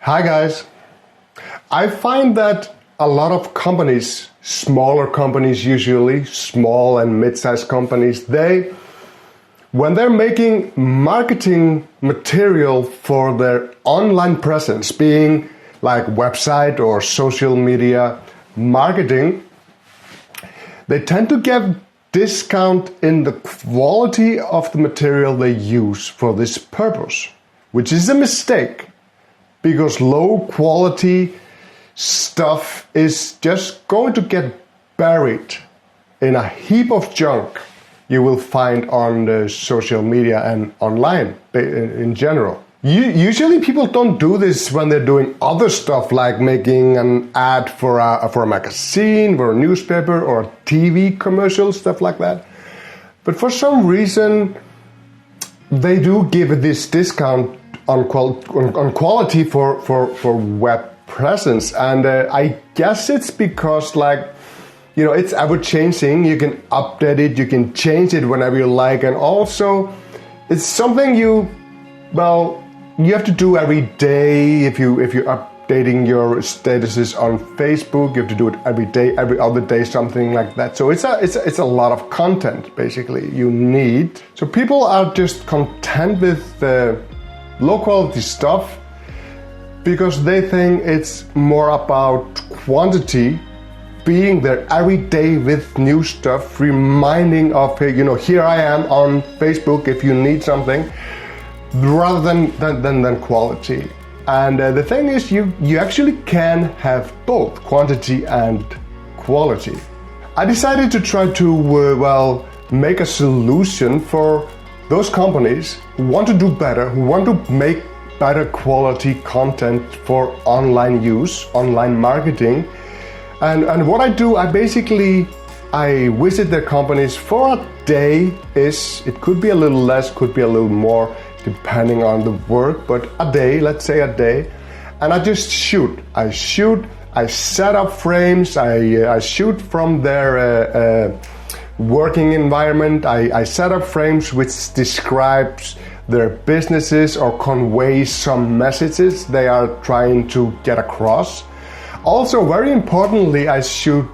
Hi guys. I find that a lot of companies, smaller companies usually, small and mid-sized companies, when they're making marketing material for their online presence, being like website or social media marketing, they tend to give discount in the quality of the material they use for this purpose, which is a mistake. Because low quality stuff is just going to get buried in a heap of junk you will find on the social media and online in general. Usually people don't do this when they're doing other stuff like making an ad for a magazine, for a newspaper or a TV commercial, stuff like that. But for some reason, they do give this discount on quality for web presence, and I guess it's because it's ever changing. You can update it, you can change it whenever you like, and also it's something you have to do every day. If you're updating your statuses on Facebook, you have to do it every day, every other day, something like that. So it's a lot of content basically you need. So people are just content with the low quality stuff because they think it's more about quantity, being there every day with new stuff, reminding of, here I am on Facebook if you need something, rather than quality. And the thing is, you actually can have both quantity and quality. I decided to try to make a solution for those companies who want to do better, who want to make better quality content for online use, online marketing. And what I do, I visit their companies for a day. It could be a little less, could be a little more, depending on the work, but a day, let's say a day. And I just shoot. I set up frames, I shoot from their working environment. I set up frames which describes their businesses or convey some messages they are trying to get across. Also, very importantly, I shoot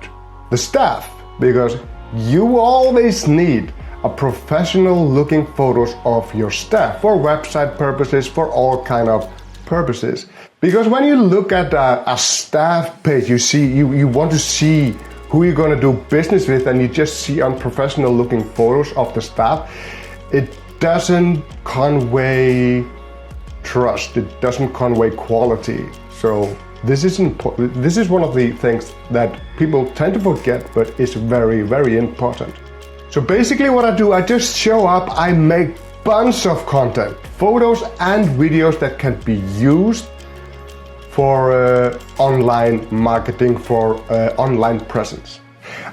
the staff, because you always need a professional looking photos of your staff for website purposes, for all kind of purposes. Because when you look at a staff page, you want to see who you're going to do business with, and you just see unprofessional looking photos of the staff, it doesn't convey trust, it doesn't convey quality. So this is important. This is one of the things that people tend to forget, but it's very, very important. So basically what I do, I just show up, I make bunch of content, photos and videos that can be used for online marketing, for online presence.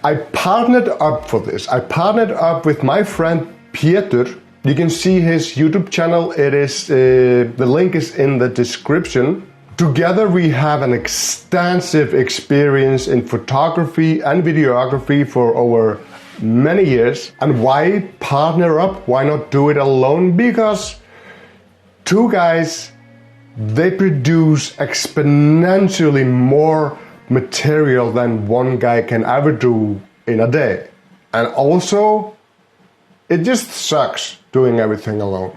I partnered up for this. I partnered up with my friend Peter. You can see his YouTube channel. It is the link is in the description. Together we have an extensive experience in photography and videography for over many years. And why partner up? Why not do it alone? Because two guys, they produce exponentially more material than one guy can ever do in a day. And also, it just sucks doing everything alone.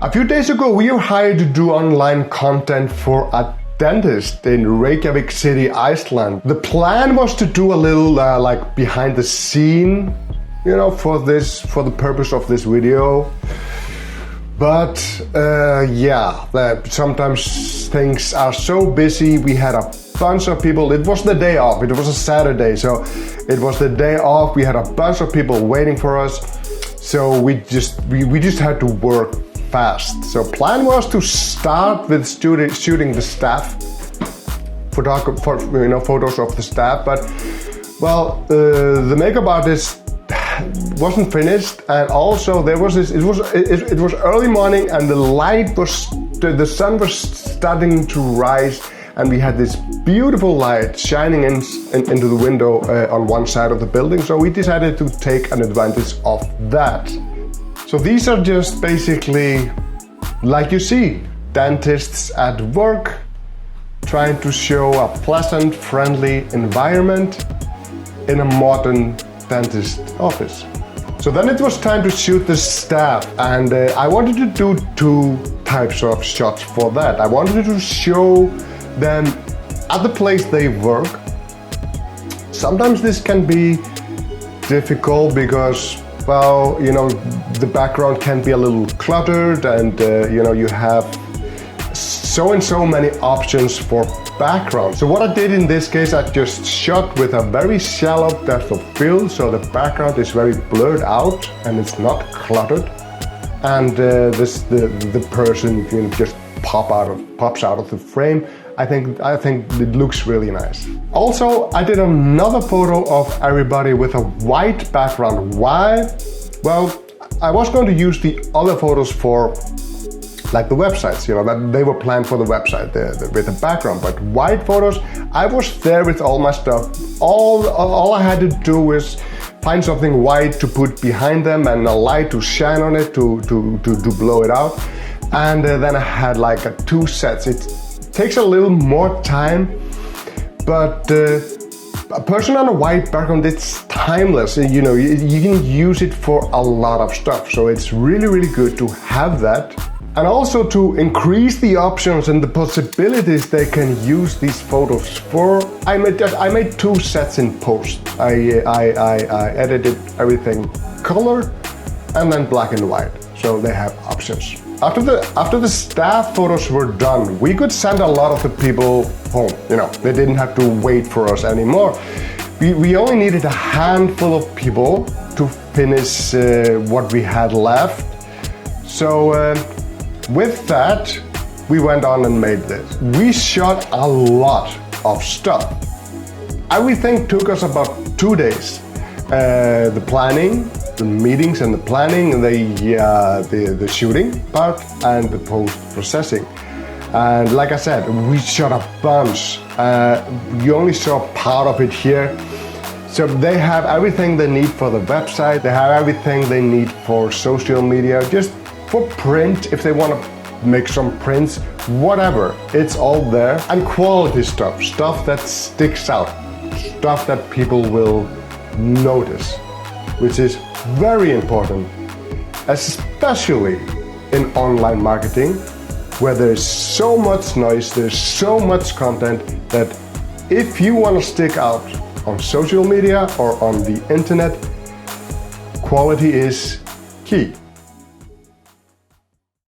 A few days ago, we were hired to do online content for a dentist in Reykjavik City, Iceland. The plan was to do a little like behind the scene, for the purpose of this video. But sometimes things are so busy. We had a bunch of people. It was the day off. It was a Saturday, so it was the day off. We had a bunch of people waiting for us, so we just had to work fast. So plan was to start with shooting the staff, photos of the staff. But well, the makeup artist wasn't finished, and also there was this. It was early morning, and the sun was starting to rise, and we had this beautiful light shining into the window on one side of the building. So we decided to take an advantage of that. So these are just basically, like you see, dentists at work, trying to show a pleasant, friendly environment in a modern dentist office. So then it was time to shoot the staff, and I wanted to do two types of shots for that. I wanted to show them at the place they work. Sometimes this can be difficult because, well, the background can be a little cluttered, and you have so many options for background. So what I did in this case, I just shot with a very shallow depth of field, so the background is very blurred out and it's not cluttered, and the person just pops out of the frame. I think it looks really nice. Also, I did another photo of everybody with a white background. Why? Well, I was going to use the other photos for like the websites, that they were planned for the website with the background. But white photos, I was there with all my stuff. All I had to do was find something white to put behind them and a light to shine on it to blow it out. And then I had like two sets. It takes a little more time, but a person on a white background, it's timeless. You can use it for a lot of stuff. So it's really good to have that. And also to increase the options and the possibilities they can use these photos for, I made two sets in post. I edited everything color and then black and white, so they have options. After the staff photos were done, we could send a lot of the people home. They didn't have to wait for us anymore. We only needed a handful of people to finish what we had left. So with that, we went on and made this. We shot a lot of stuff. Everything took us about 2 days. The planning, the meetings and the planning, the shooting part, and the post-processing. And like I said, we shot a bunch. You only saw part of it here. So they have everything they need for the website. They have everything they need for social media. Just for print, if they want to make some prints, whatever, it's all there. And quality stuff that sticks out, stuff that people will notice, which is very important, especially in online marketing, where there's so much noise, there's so much content, that if you want to stick out on social media or on the internet, quality is key.